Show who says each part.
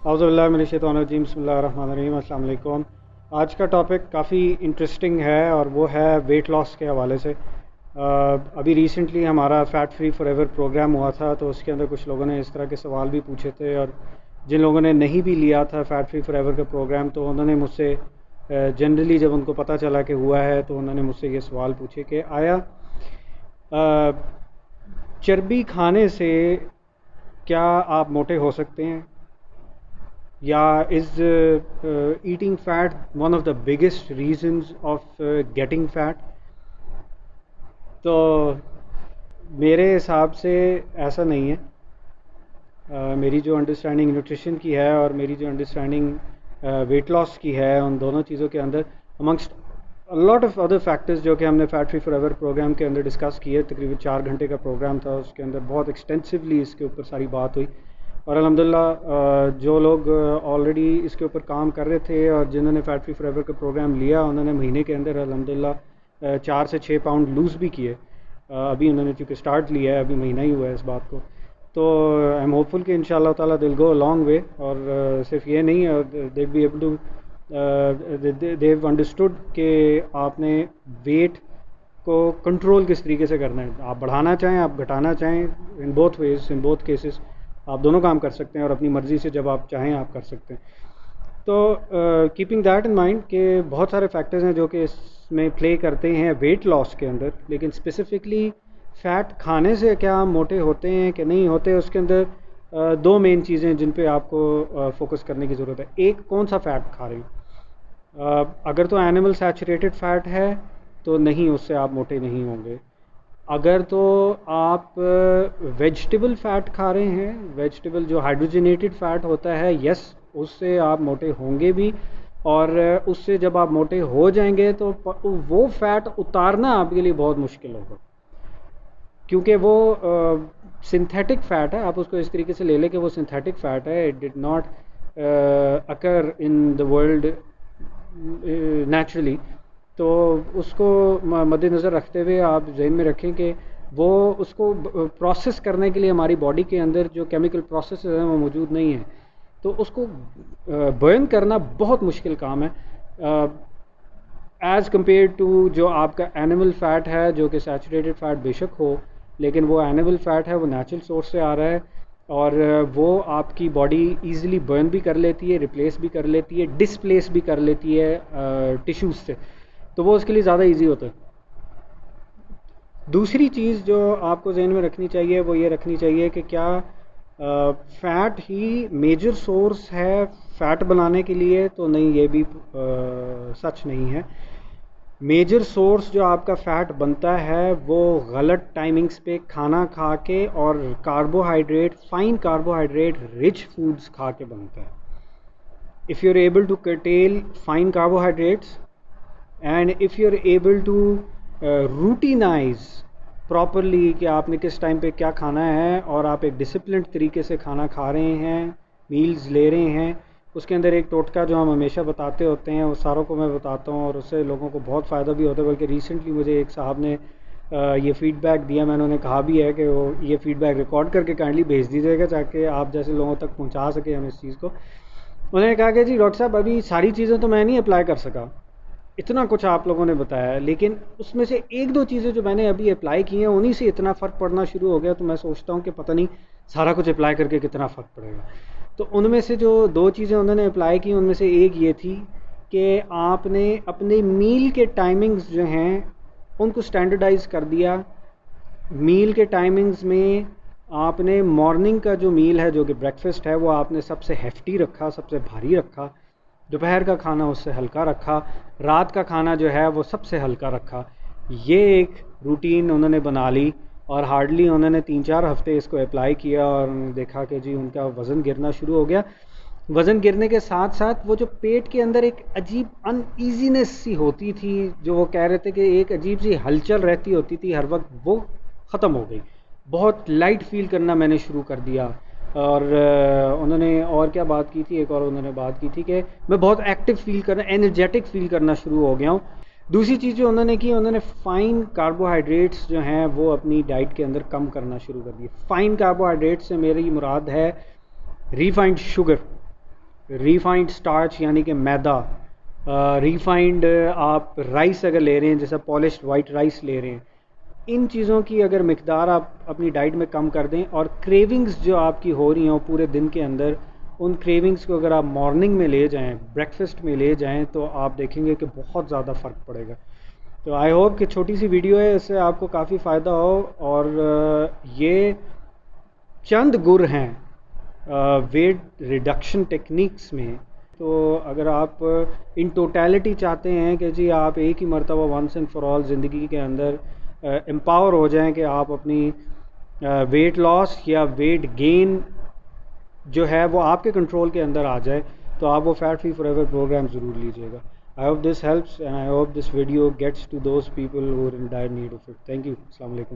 Speaker 1: اعوذ باللہ من الشیطان الرجیم، بسم اللہ الرحمن الرحیم، السلام علیکم۔ آج کا ٹاپک کافی انٹرسٹنگ ہے اور وہ ہے ویٹ لاس کے حوالے سے۔ ابھی ریسنٹلی ہمارا fat free for ever programme ہوا تھا، تو اس کے اندر کچھ لوگوں نے اس طرح کے سوال بھی پوچھے تھے، اور جن لوگوں نے نہیں بھی لیا تھا فیٹ فری فار ایور کا پروگرام، تو انہوں نے مجھ سے جنرلی جب ان کو پتہ چلا کہ ہوا ہے تو انہوں نے مجھ سے یہ سوال پوچھے کہ آیا چربی کھانے سے کیا آپ موٹے ہو سکتے ہیں، یا is eating fat one of the biggest reasons of getting fat? تو میرے حساب سے ایسا نہیں ہے۔ میری جو انڈرسٹینڈنگ نیوٹریشن کی ہے اور میری جو انڈرسٹینڈنگ ویٹ لاس کی ہے، ان دونوں چیزوں کے اندر amongst lot of other factors جو کہ ہم نے فیٹ فری فار ایور پروگرام کے اندر ڈسکس کیے، تقریباً 4 گھنٹے کا پروگرام تھا، اس کے اندر بہت ایکسٹینسولی اس کے اوپر ساری بات ہوئی، اور الحمدللہ جو لوگ آلریڈی اس کے اوپر کام کر رہے تھے اور جنہوں نے فیٹ فری فار ایور کا پروگرام لیا، انہوں نے مہینے کے اندر الحمدللہ 4 سے 6 پاؤنڈ لوز بھی کیے۔ ابھی انہوں نے چونکہ اسٹارٹ لیا ہے، ابھی مہینہ ہی ہوا ہے اس بات کو، تو آئی ایم ہوپ فل کہ ان شاء اللہ تعالیٰ دل گو لانگ وے، اور صرف یہ نہیں، they be able to do understood کہ آپ نے ویٹ کو کنٹرول کس طریقے سے کرنا ہے۔ آپ بڑھانا چاہیں، آپ گھٹانا چاہیں، in both ways, in both cases آپ دونوں کام کر سکتے ہیں، اور اپنی مرضی سے جب آپ چاہیں آپ کر سکتے ہیں۔ تو کیپنگ دیٹ ان مائنڈ کہ بہت سارے فیکٹرز ہیں جو کہ اس میں پلے کرتے ہیں ویٹ لاس کے اندر، لیکن اسپیسیفکلی فیٹ کھانے سے کیا ہم موٹے ہوتے ہیں کہ نہیں ہوتے، اس کے اندر 2 مین چیزیں جن پہ آپ کو فوکس کرنے کی ضرورت ہے۔ ایک، کون سا فیٹ کھا رہے ہیں۔ اگر تو اینیمل سیچوریٹڈ فیٹ ہے تو نہیں، اس سے آپ موٹے نہیں ہوں گے۔ اگر تو آپ ویجیٹیبل فیٹ کھا رہے ہیں، ویجیٹیبل جو ہائیڈروجنیٹڈ فیٹ ہوتا ہے، یس، اس سے آپ موٹے ہوں گے بھی، اور اس سے جب آپ موٹے ہو جائیں گے تو وہ فیٹ اتارنا آپ کے لیے بہت مشکل ہوگا، کیونکہ وہ سنتھیٹک فیٹ ہے۔ آپ اس کو اس طریقے سے لے لیں کہ وہ سنتھیٹک فیٹ ہے، it did not occur in the world naturally. تو اس کو مد نظر رکھتے ہوئے آپ ذہن میں رکھیں کہ وہ اس کو پروسیس کرنے کے لیے ہماری باڈی کے اندر جو کیمیکل پروسیسز ہیں وہ موجود نہیں ہیں، تو اس کو برن کرنا بہت مشکل کام ہے ایز کمپیئر ٹو جو آپ کا اینیمل فیٹ ہے، جو کہ سیچوریٹڈ فیٹ بے شک ہو، لیکن وہ اینیمل فیٹ ہے، وہ نیچرل سورس سے آ رہا ہے، اور وہ آپ کی باڈی ایزیلی برن بھی کر لیتی ہے، ریپلیس بھی کر لیتی ہے، ڈسپلیس بھی کر لیتی ہے ٹیشوز سے، تو وہ اس کے لیے زیادہ ایزی ہوتا ہے۔ دوسری چیز جو آپ کو ذہن میں رکھنی چاہیے وہ یہ رکھنی چاہیے کہ کیا فیٹ ہی میجر سورس ہے فیٹ بنانے کے لیے، تو نہیں، یہ بھی سچ نہیں ہے۔ میجر سورس جو آپ کا فیٹ بنتا ہے وہ غلط ٹائمنگز پہ کھانا کھا کے اور carbohydrate, fine carbohydrate rich foods کھا کے بنتا ہے۔ if you're able to curtail fine carbohydrates and if you're able to routinize properly کہ آپ نے کس ٹائم پہ کیا کھانا ہے، اور آپ ایک ڈسپلنڈ طریقے سے کھانا کھا رہے ہیں، میلز لے رہے ہیں، اس کے اندر ایک ٹوٹکا جو ہم ہمیشہ بتاتے ہوتے ہیں وہ ساروں کو میں بتاتا ہوں، اور اس سے لوگوں کو بہت فائدہ بھی ہوتا ہے، بلکہ ریسنٹلی مجھے ایک صاحب نے یہ فیڈ بیک دیا، میں نے کہا بھی ہے کہ وہ یہ فیڈ بیک ریکارڈ کر کے کائنڈلی بھیج دیجیے گا تاکہ آپ جیسے لوگوں تک پہنچا سکیں ہم اس چیز کو۔ انہوں نے کہا کہ جی ڈاکٹر صاحب، ابھی ساری چیزیں تو میں نہیں اپلائی کر سکا، اتنا کچھ آپ لوگوں نے بتایا ہے، لیکن اس میں سے 1-2 چیزیں جو میں نے ابھی اپلائی کی ہیں انہی سے اتنا فرق پڑنا شروع ہو گیا، تو میں سوچتا ہوں کہ پتہ نہیں سارا کچھ اپلائی کر کے کتنا فرق پڑے گا۔ تو ان میں سے جو 2 چیزیں انہوں نے اپلائی کی، ان میں سے ایک یہ تھی کہ آپ نے اپنے میل کے ٹائمنگز جو ہیں ان کو سٹینڈرڈائز کر دیا۔ میل کے ٹائمنگز میں آپ نے مارننگ کا جو میل ہے، جو کہ بریکفسٹ ہے، وہ آپ نے سب سے ہیفٹی رکھا، سب سے بھاری رکھا، دوپہر کا کھانا اس سے ہلکا رکھا، رات کا کھانا جو ہے وہ سب سے ہلکا رکھا۔ یہ ایک روٹین انہوں نے بنا لی، اور ہارڈلی انہوں نے 3-4 ہفتے اس کو اپلائی کیا، اور دیکھا کہ جی ان کا وزن گرنا شروع ہو گیا۔ وزن گرنے کے ساتھ ساتھ وہ جو پیٹ کے اندر ایک عجیب ان ایزینس سی ہوتی تھی، جو وہ کہہ رہے تھے کہ ایک عجیب سی ہلچل رہتی ہوتی تھی ہر وقت، وہ ختم ہو گئی۔ بہت لائٹ فیل کرنا میں نے شروع کر دیا، اور انہوں نے اور کیا بات کی تھی، ایک اور انہوں نے بات کی تھی کہ میں بہت ایکٹیو فیل کرنا، انرجیٹک فیل کرنا شروع ہو گیا ہوں۔ دوسری چیز جو انہوں نے کی، انہوں نے فائن کاربوہائیڈریٹس جو ہیں وہ اپنی ڈائٹ کے اندر کم کرنا شروع کر دی۔ فائن کاربوہائیڈریٹ سے میری مراد ہے ریفائنڈ شوگر۔ ریفائنڈ سٹارچ یعنی کہ میدا، ریفائنڈ آپ رائس اگر لے رہے ہیں جیسا پالشڈ وائٹ رائس لے رہے ہیں، ان چیزوں کی اگر مقدار آپ اپنی ڈائٹ میں کم کر دیں، اور کریونگز جو آپ کی ہو رہی ہیں پورے دن کے اندر، ان کریونگز کو اگر آپ مارننگ میں لے جائیں، بریکفسٹ میں لے جائیں، تو آپ دیکھیں گے کہ بہت زیادہ فرق پڑے گا۔ تو آئی ہوپ کہ چھوٹی سی ویڈیو ہے، اس سے آپ کو کافی فائدہ ہو، اور یہ چند گر ہیں ویٹ ریڈکشن ٹیکنیکس میں۔ تو اگر آپ ان ٹوٹیلٹی چاہتے ہیں کہ جی آپ ایک ہی مرتبہ ونس اینڈ فار آل زندگی کے اندر امپاور ہو جائیں کہ آپ اپنی ویٹ لاس یا ویٹ گین جو ہے وہ آپ کے کنٹرول کے اندر آ جائے، تو آپ وہ فیٹ فری فار ایور پروگرام ضرور لیجیے گا۔ I hope this helps and I hope this video gets to those people who are in dire need of it. Thank you, السلام علیکم۔